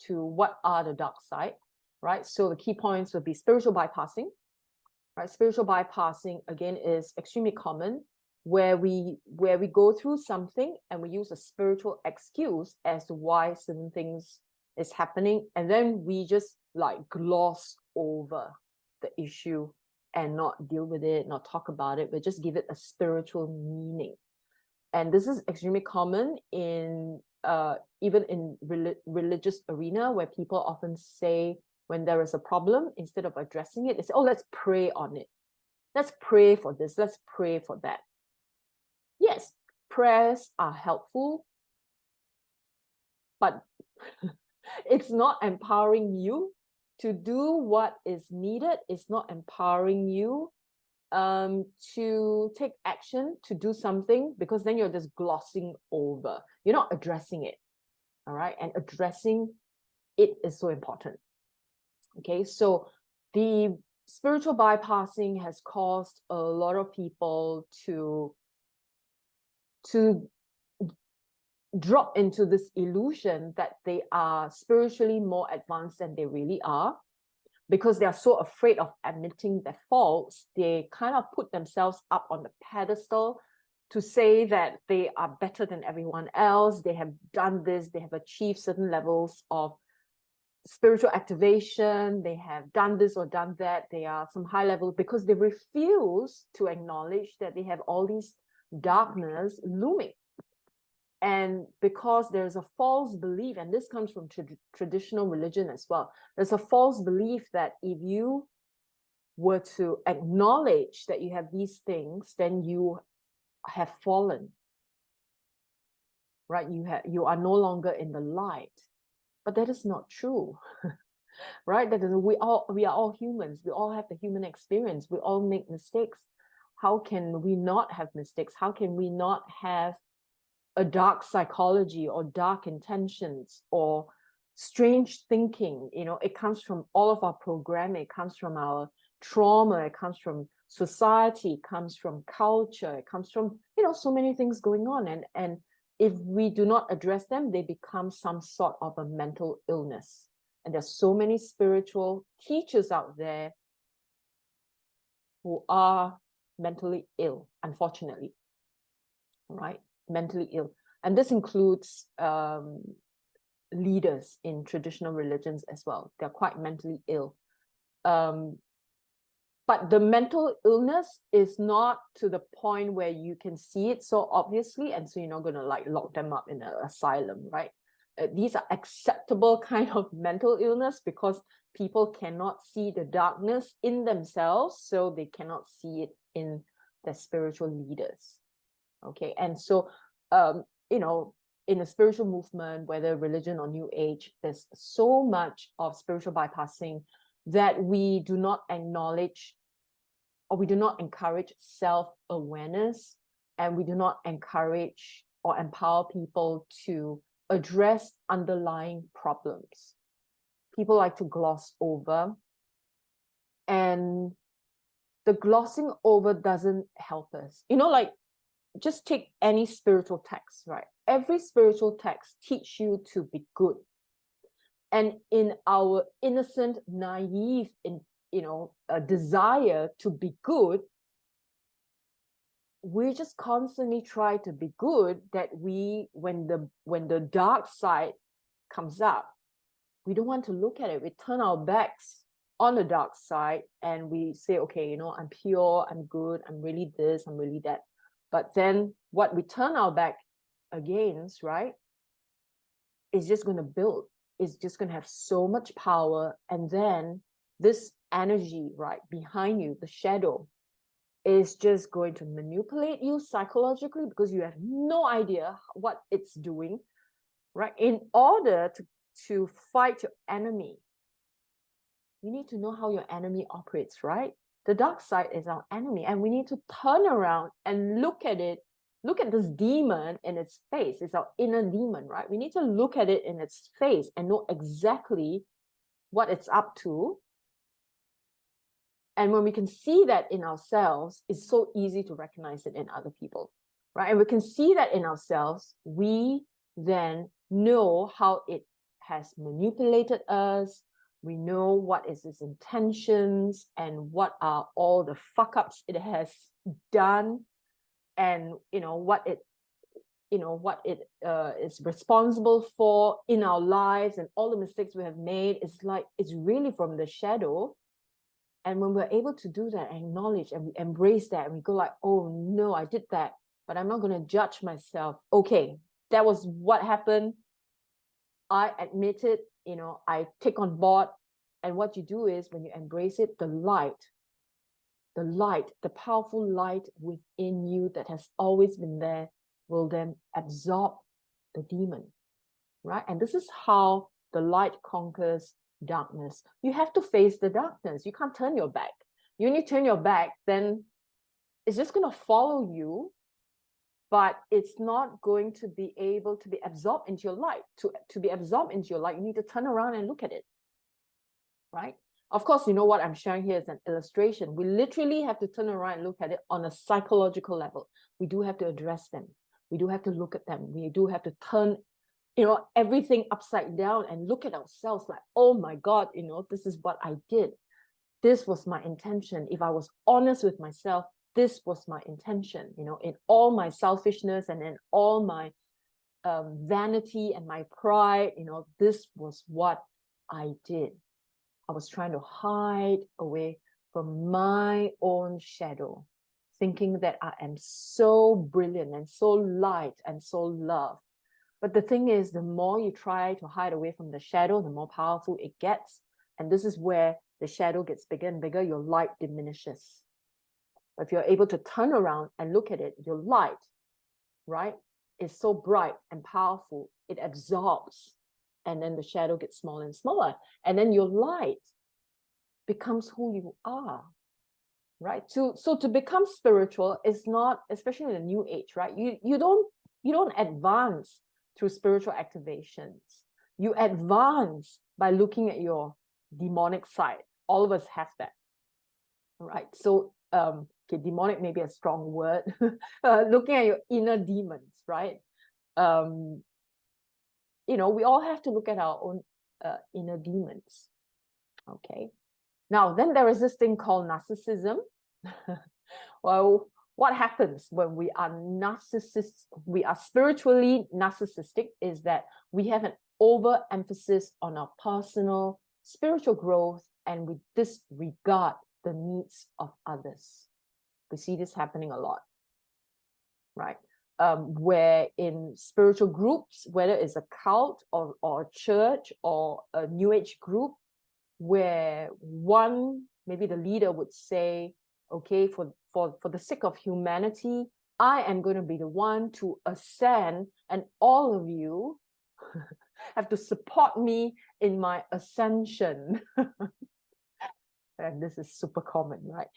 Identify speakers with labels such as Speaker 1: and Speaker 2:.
Speaker 1: to what are the dark side, right? So the key points would be spiritual bypassing, right? Spiritual bypassing, again, is extremely common, where we go through something and we use a spiritual excuse as to why certain things is happening, and then we just like gloss over the issue and not deal with it, not talk about it, but just give it a spiritual meaning. And this is extremely common in even in religious arena, where people often say, when there is a problem, instead of addressing it, they say, oh, let's pray on it. Let's pray for this. Let's pray for that. Yes, prayers are helpful, but it's not empowering you to do what is needed. It's not empowering you to take action, to do something, because then you're just glossing over. You're not addressing it. All right. And addressing it is so important. Okay. So the spiritual bypassing has caused a lot of people to drop into this illusion that they are spiritually more advanced than they really are. Because they are so afraid of admitting their faults, they kind of put themselves up on the pedestal to say that they are better than everyone else. They have done this, they have achieved certain levels of spiritual activation, they have done this or done that, they are some high level, because they refuse to acknowledge that they have all these darkness looming. And because there's a false belief, and this comes from traditional religion as well, there's a false belief that if you were to acknowledge that you have these things, then you have fallen, right? You are no longer in the light. But that is not true, right? That is, we are all humans. We all have the human experience. We all make mistakes. How can we not have mistakes? How can we not have a dark psychology or dark intentions or strange thinking? You know, it comes from all of our programming. It comes from our trauma. It comes from society. It comes from culture. It comes from, you know, so many things going on. And if we do not address them, they become some sort of a mental illness. And there's so many spiritual teachers out there who are mentally ill, unfortunately, right? Mentally ill. And this includes leaders in traditional religions as well. They're quite mentally ill. But the mental illness is not to the point where you can see it so obviously, and so you're not going to like lock them up in an asylum, right? These are acceptable kind of mental illness because people cannot see the darkness in themselves, so they cannot see it in their spiritual leaders. Okay, and so you know, in a spiritual movement, whether religion or New Age, there's so much of spiritual bypassing that we do not acknowledge, or we do not encourage self-awareness, and we do not encourage or empower people to address underlying problems. People like to gloss over, and the glossing over doesn't help us. You know, like, just take any spiritual text, right? Every spiritual text teach you to be good. And in our innocent, naive, desire to be good, we just constantly try to be good, that when the dark side comes up, we don't want to look at it. We turn our backs on the dark side and we say, okay, you know, I'm pure, I'm good, I'm really this, I'm really that. But then what we turn our back against, right, is just going to build. It's just going to have so much power. And then this energy, right, behind you, the shadow, is just going to manipulate you psychologically because you have no idea what it's doing, right? In order to fight your enemy, you need to know how your enemy operates, right? The dark side is our enemy, and we need to turn around and look at it, look at this demon in its face. It's our inner demon, right? We need to look at it in its face and know exactly what it's up to. And when we can see that in ourselves, it's so easy to recognize it in other people, right? And we can see that in ourselves, we then know how it has manipulated us. We know what is its intentions and what are all the fuck ups it has done, and what it is responsible for in our lives, and all the mistakes we have made. It's really from the shadow. And when we're able to do that, acknowledge, and we embrace that, and we go like, oh no, I did that, but I'm not going to judge myself. Okay, that was what happened. I admit it, I take on board. And what you do is, when you embrace it, the powerful light within you that has always been there will then absorb the demon, right? And this is how the light conquers darkness. You have to face the darkness. You can't turn your back. You only turn your back, then it's just going to follow you, but it's not going to be able to be absorbed into your light. To be absorbed into your light, you need to turn around and look at it, right? Of course, what I'm sharing here is an illustration. We literally have to turn around and look at it on a psychological level. We do have to address them. We do have to look at them. We do have to turn everything upside down and look at ourselves like, oh my God, this is what I did. This was my intention. If I was honest with myself, this was my intention, in all my selfishness and in all my vanity and my pride, this was what I did. I was trying to hide away from my own shadow, thinking that I am so brilliant and so light and so loved. But the thing is, the more you try to hide away from the shadow, the more powerful it gets. And this is where the shadow gets bigger and bigger, your light diminishes. But if you're able to turn around and look at it, your light, right, is so bright and powerful, it absorbs. And then the shadow gets smaller and smaller. And then your light becomes who you are, right? So to become spiritual is not, especially in the new age, right? You don't advance through spiritual activations. You advance by looking at your demonic side. All of us have that, right? So, okay, demonic may be a strong word. Looking at your inner demons, right? We all have to look at our own inner demons. Okay. Now, then there is this thing called narcissism. Well, what happens when we are spiritually narcissistic is that we have an overemphasis on our personal spiritual growth, and we disregard the needs of others. We see this happening a lot, right? Where in spiritual groups, whether it's a cult or a church or a new age group, where maybe the leader would say, okay, for the sake of humanity, I am going to be the one to ascend, and all of you have to support me in my ascension. And this is super common, right?